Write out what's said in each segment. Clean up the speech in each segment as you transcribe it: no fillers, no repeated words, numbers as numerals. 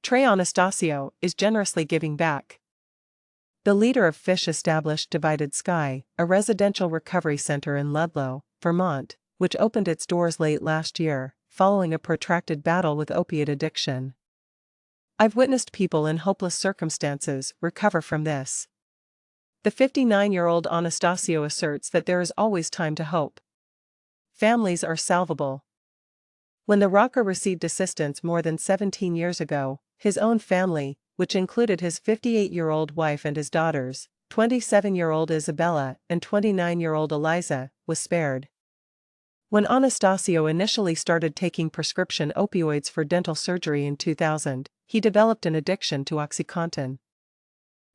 Trey Anastasio is generously giving back. The leader of Phish established Divided Sky, a residential recovery center in Ludlow, Vermont, which opened its doors late last year, following a protracted battle with opiate addiction. I've witnessed people in hopeless circumstances recover from this. The 59-year-old Anastasio asserts that there is always time to hope. Families are salvable. When the rocker received assistance more than 17 years ago, his own family, which included his 58-year-old wife and his daughters, 27-year-old Isabella and 29-year-old Eliza, was spared. When Anastasio initially started taking prescription opioids for dental surgery in 2000, he developed an addiction to OxyContin.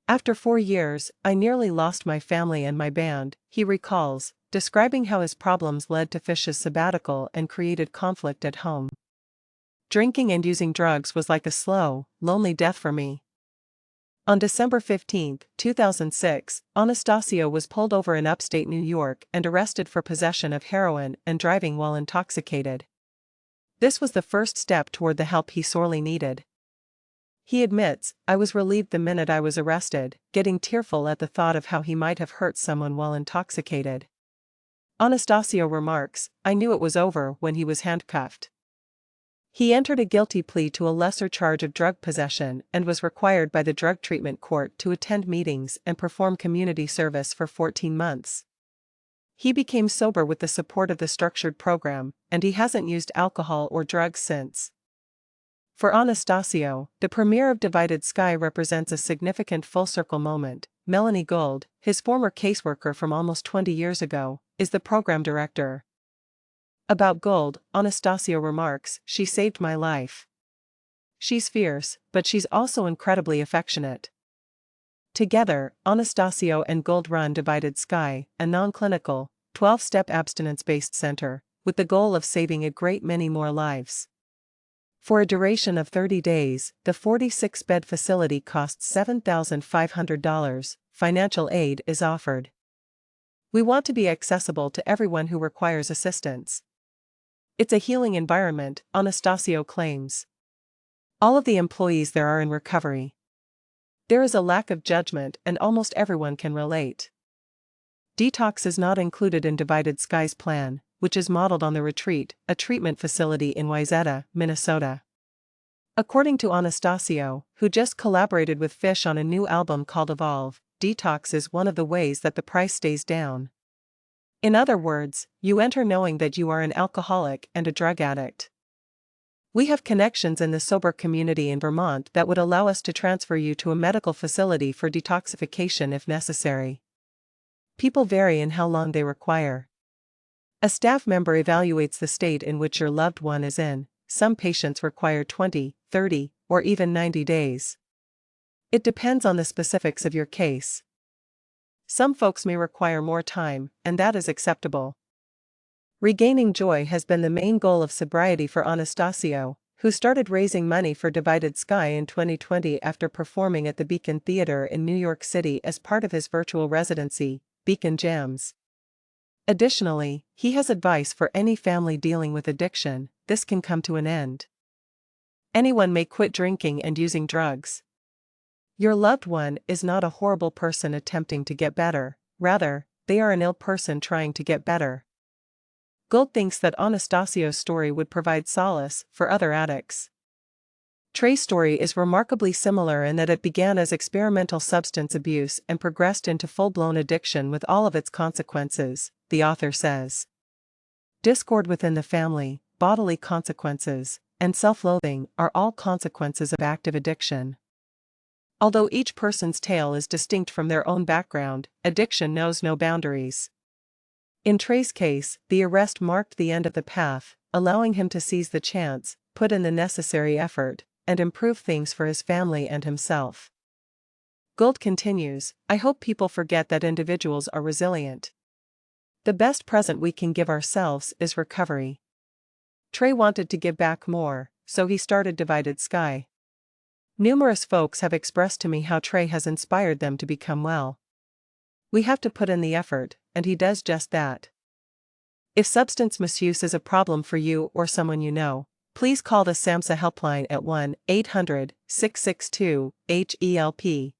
After 4 years, I nearly lost my family and my band, he recalls, describing how his problems led to Phish's sabbatical and created conflict at home. Drinking and using drugs was like a slow, lonely death for me. On December 15, 2006, Anastasio was pulled over in upstate New York and arrested for possession of heroin and driving while intoxicated. This was the first step toward the help he sorely needed. He admits, "I was relieved the minute I was arrested, getting tearful at the thought of how he might have hurt someone while intoxicated." Anastasio remarks, "I knew it was over when he was handcuffed." He entered a guilty plea to a lesser charge of drug possession and was required by the drug treatment court to attend meetings and perform community service for 14 months. He became sober with the support of the structured program, and he hasn't used alcohol or drugs since. For Anastasio, the premiere of Divided Sky represents a significant full-circle moment. Melanie Gold, his former caseworker from almost 20 years ago, is the program director. About Gold, Anastasio remarks, "She saved my life. She's fierce, but she's also incredibly affectionate." Together, Anastasio and Gold run Divided Sky, a non-clinical, 12-step abstinence-based center, with the goal of saving a great many more lives. For a duration of 30 days, the 46-bed facility costs $7,500. Financial aid is offered. "We want to be accessible to everyone who requires assistance. It's a healing environment," Anastasio claims. All of the employees there are in recovery. There is a lack of judgment and almost everyone can relate. Detox is not included in Divided Sky's plan, which is modeled on the Retreat, a treatment facility in Wayzata, Minnesota. According to Anastasio, who just collaborated with Phish on a new album called Evolve, detox is one of the ways that the price stays down. In other words, you enter knowing that you are an alcoholic and a drug addict. "We have connections in the sober community in Vermont that would allow us to transfer you to a medical facility for detoxification if necessary. People vary in how long they require. A staff member evaluates the state in which your loved one is in. Some patients require 20, 30, or even 90 days. It depends on the specifics of your case. Some folks may require more time, and that is acceptable." Regaining joy has been the main goal of sobriety for Anastasio, who started raising money for Divided Sky in 2020 after performing at the Beacon Theater in New York City as part of his virtual residency, Beacon Jams. Additionally, he has advice for any family dealing with addiction: this can come to an end. Anyone may quit drinking and using drugs. Your loved one is not a horrible person attempting to get better, rather, they are an ill person trying to get better. Gold thinks that Anastasio's story would provide solace for other addicts. Trey's story is remarkably similar in that it began as experimental substance abuse and progressed into full-blown addiction with all of its consequences, the author says. Discord within the family, bodily consequences, and self-loathing are all consequences of active addiction. Although each person's tale is distinct from their own background, addiction knows no boundaries. In Trey's case, the arrest marked the end of the path, allowing him to seize the chance, put in the necessary effort, and improve things for his family and himself. Gold continues, "I hope people forget that individuals are resilient. The best present we can give ourselves is recovery." Trey wanted to give back more, so he started Divided Sky. Numerous folks have expressed to me how Trey has inspired them to become well. We have to put in the effort, and he does just that. If substance misuse is a problem for you or someone you know, Please call the SAMHSA helpline at 1-800-662-HELP.